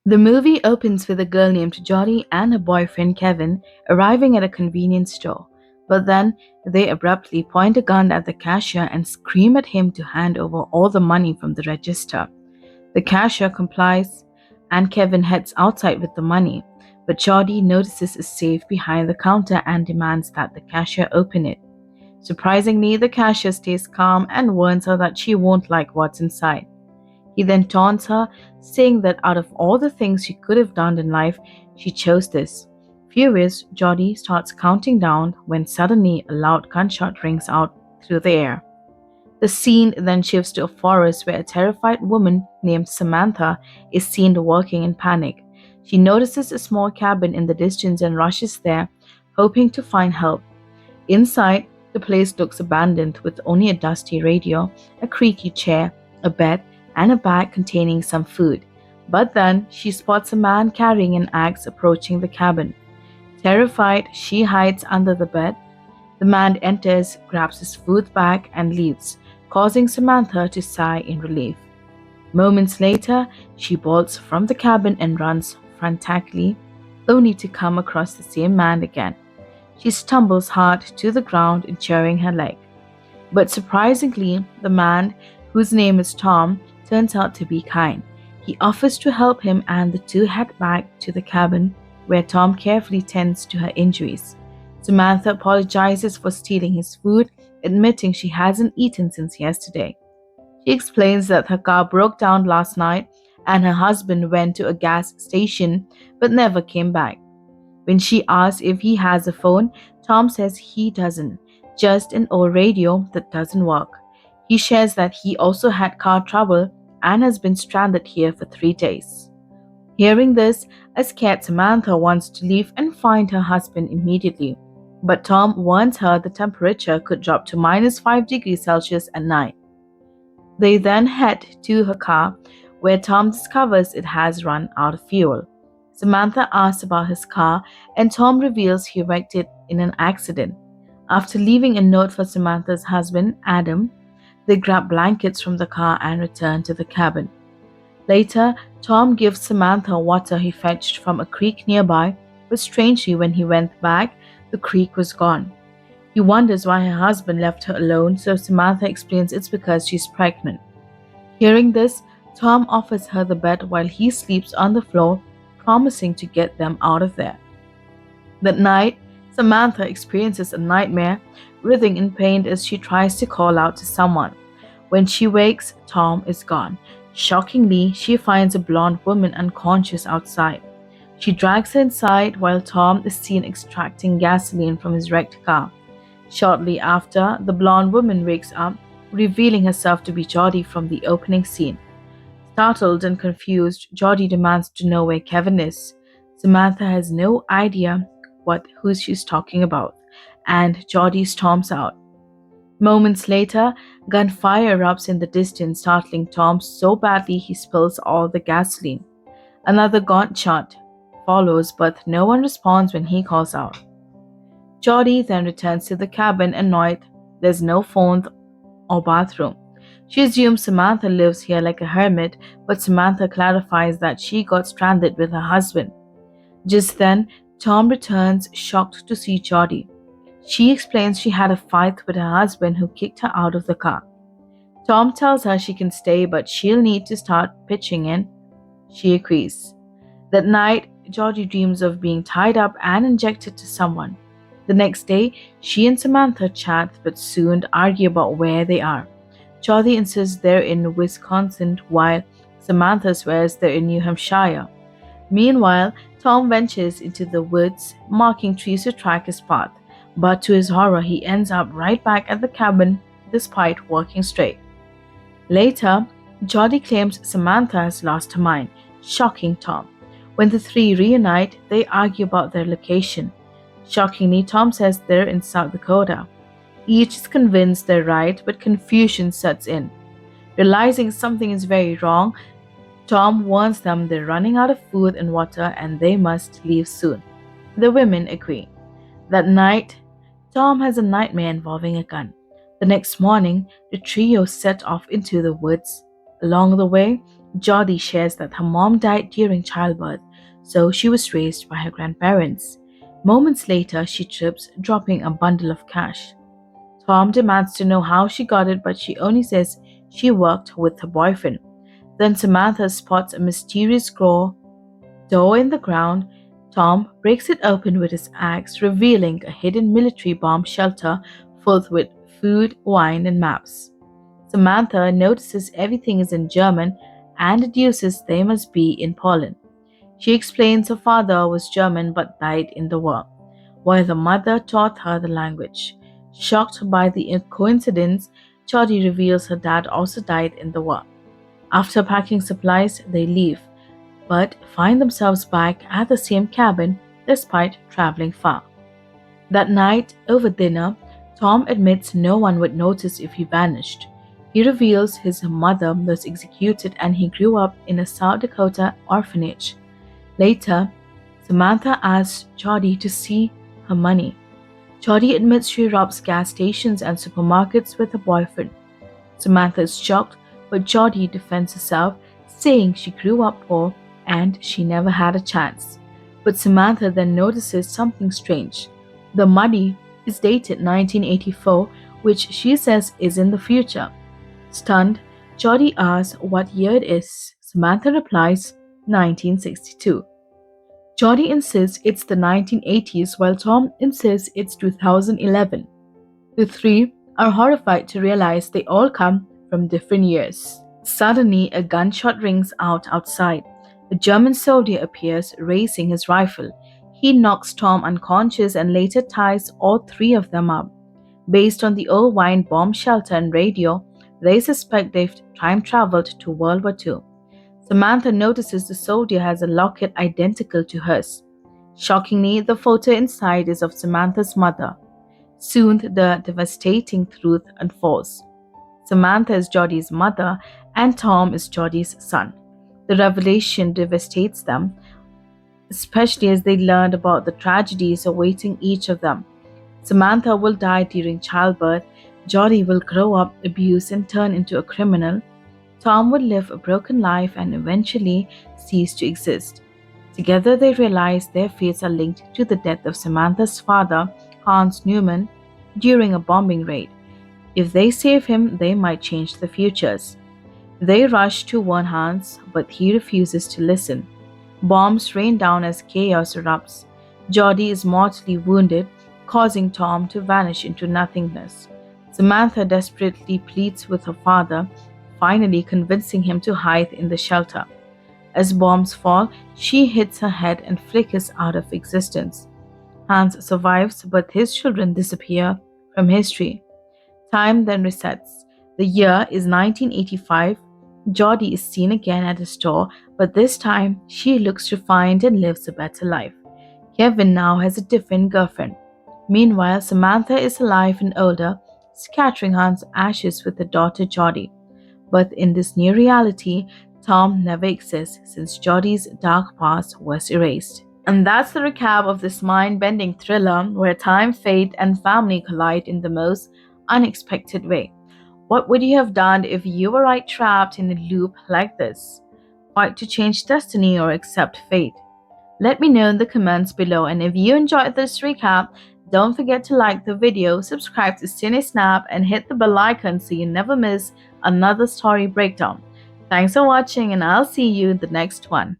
The movie opens with a girl named Jodie and her boyfriend Kevin arriving at a convenience store, but then they abruptly point a gun at the cashier and scream at him to hand over all the money from the register. The cashier complies, and Kevin heads outside with the money, but Jodie notices a safe behind the counter and demands that the cashier open it. Surprisingly, the cashier stays calm and warns her that she won't like what's inside. He then taunts her, saying that out of all the things she could have done in life, she chose this. Furious, Jodie starts counting down when suddenly a loud gunshot rings out through the air. The scene then shifts to a forest where a terrified woman named Samantha is seen walking in panic. She notices a small cabin in the distance and rushes there, hoping to find help. Inside, the place looks abandoned with only a dusty radio, a creaky chair, a bed, and a bag containing some food. But then she spots a man carrying an axe approaching the cabin. Terrified, she hides under the bed. The man enters, grabs his food bag, and leaves, causing Samantha to sigh in relief. Moments later, she bolts from the cabin and runs frantically, only to come across the same man again. She stumbles hard to the ground, injuring her leg. But surprisingly, the man, whose name is Tom, turns out to be kind. He offers to help him, and the two head back to the cabin, where Tom carefully tends to her injuries. Samantha apologizes for stealing his food, admitting she hasn't eaten since yesterday. She explains that her car broke down last night and her husband went to a gas station but never came back. When she asks if he has a phone, Tom says he doesn't, just an old radio that doesn't work. He shares that he also had car trouble and has been stranded here for 3 days. Hearing this, a scared Samantha wants to leave and find her husband immediately. But Tom warns her the temperature could drop to -5 degrees Celsius at night. They then head to her car, where Tom discovers it has run out of fuel. Samantha asks about his car, and Tom reveals he wrecked it in an accident. After leaving a note for Samantha's husband, Adam, they grab blankets from the car and return to the cabin. Later, Tom gives Samantha water he fetched from a creek nearby, but strangely, when he went back, the creek was gone. He wonders why her husband left her alone, so Samantha explains it's because she's pregnant. Hearing this, Tom offers her the bed while he sleeps on the floor, promising to get them out of there. That night, Samantha experiences a nightmare, writhing in pain as she tries to call out to someone. When she wakes, Tom is gone. Shockingly, she finds a blonde woman unconscious outside. She drags her inside while Tom is seen extracting gasoline from his wrecked car. Shortly after, the blonde woman wakes up, revealing herself to be Jodie from the opening scene. Startled and confused, Jodie demands to know where Kevin is. Samantha has no idea who she's talking about, and Jodie storms out. Moments later, gunfire erupts in the distance, startling Tom so badly he spills all the gasoline. Another gunshot follows, but no one responds when he calls out. Jodie then returns to the cabin, annoyed there's no phone or bathroom. She assumes Samantha lives here like a hermit, but Samantha clarifies that she got stranded with her husband. Just then, Tom returns, shocked to see Jodie. She explains she had a fight with her husband who kicked her out of the car. Tom tells her she can stay, but she'll need to start pitching in. She agrees. That night, Jodie dreams of being tied up and injected to someone. The next day, she and Samantha chat but soon argue about where they are. Jodie insists they're in Wisconsin while Samantha swears they're in New Hampshire. Meanwhile, Tom ventures into the woods, marking trees to track his path, but to his horror, he ends up right back at the cabin despite walking straight. Later, Jodie claims Samantha has lost her mind, shocking Tom. When the three reunite, they argue about their location. Shockingly, Tom says they're in South Dakota. Each is convinced they're right, but confusion sets in. Realizing something is very wrong, Tom warns them they're running out of food and water and they must leave soon. The women agree. That night, Tom has a nightmare involving a gun. The next morning, the trio set off into the woods. Along the way, Jodie shares that her mom died during childbirth, so she was raised by her grandparents. Moments later, she trips, dropping a bundle of cash. Tom demands to know how she got it, but she only says she worked with her boyfriend. Then Samantha spots a mysterious door in the ground. Tom breaks it open with his axe, revealing a hidden military bomb shelter filled with food, wine, and maps. Samantha notices everything is in German and deduces they must be in Poland. She explains her father was German but died in the war, while the mother taught her the language. Shocked by the coincidence, Jodie reveals her dad also died in the war. After packing supplies, they leave, but find themselves back at the same cabin despite traveling far. That night, over dinner, Tom admits no one would notice if he vanished. He reveals his mother was executed and he grew up in a South Dakota orphanage. Later, Samantha asks Jodie to see her money. Jodie admits she robs gas stations and supermarkets with her boyfriend. Samantha is shocked, but Jodie defends herself, saying she grew up poor and she never had a chance. But Samantha then notices something strange. The money is dated 1984, which she says is in the future. Stunned, Jodie asks what year it is. Samantha replies 1962. Jodie insists it's the 1980s while Tom insists it's 2011. The three are horrified to realize they all come from different years. Suddenly, a gunshot rings out outside. A German soldier appears, raising his rifle. He knocks Tom unconscious and later ties all three of them up. Based on the Irvine bomb shelter and radio, they suspect they've time traveled to World War II. Samantha notices the soldier has a locket identical to hers. Shockingly, the photo inside is of Samantha's mother. Soon, the devastating truth unfolds. Samantha is Jodie's mother, and Tom is Jodie's son. The revelation devastates them, especially as they learned about the tragedies awaiting each of them. Samantha will die during childbirth, Jodie will grow up, abuse, and turn into a criminal. Tom will live a broken life and eventually cease to exist. Together, they realize their fates are linked to the death of Samantha's father, Hans Newman, during a bombing raid. If they save him, they might change the futures. They rush to warn Hans, but he refuses to listen. Bombs rain down as chaos erupts. Jodie is mortally wounded, causing Tom to vanish into nothingness. Samantha desperately pleads with her father, finally convincing him to hide in the shelter. As bombs fall, she hits her head and flickers out of existence. Hans survives, but his children disappear from history. Time then resets. The year is 1985. Jodie is seen again at a store, but this time she looks refined and lives a better life. Kevin now has a different girlfriend. Meanwhile, Samantha is alive and older, scattering Hans' ashes with her daughter Jodie. But in this new reality, Tom never exists since Jodie's dark past was erased. And that's the recap of this mind bending thriller where time, fate, and family collide in the most unexpected way. What would you have done if you were right trapped in a loop like this? Fight to change destiny or accept fate? Let me know in the comments below, and if you enjoyed this recap, don't forget to like the video, subscribe to CineSnap, and hit the bell icon so you never miss another story breakdown. Thanks for watching, and I'll see you in the next one.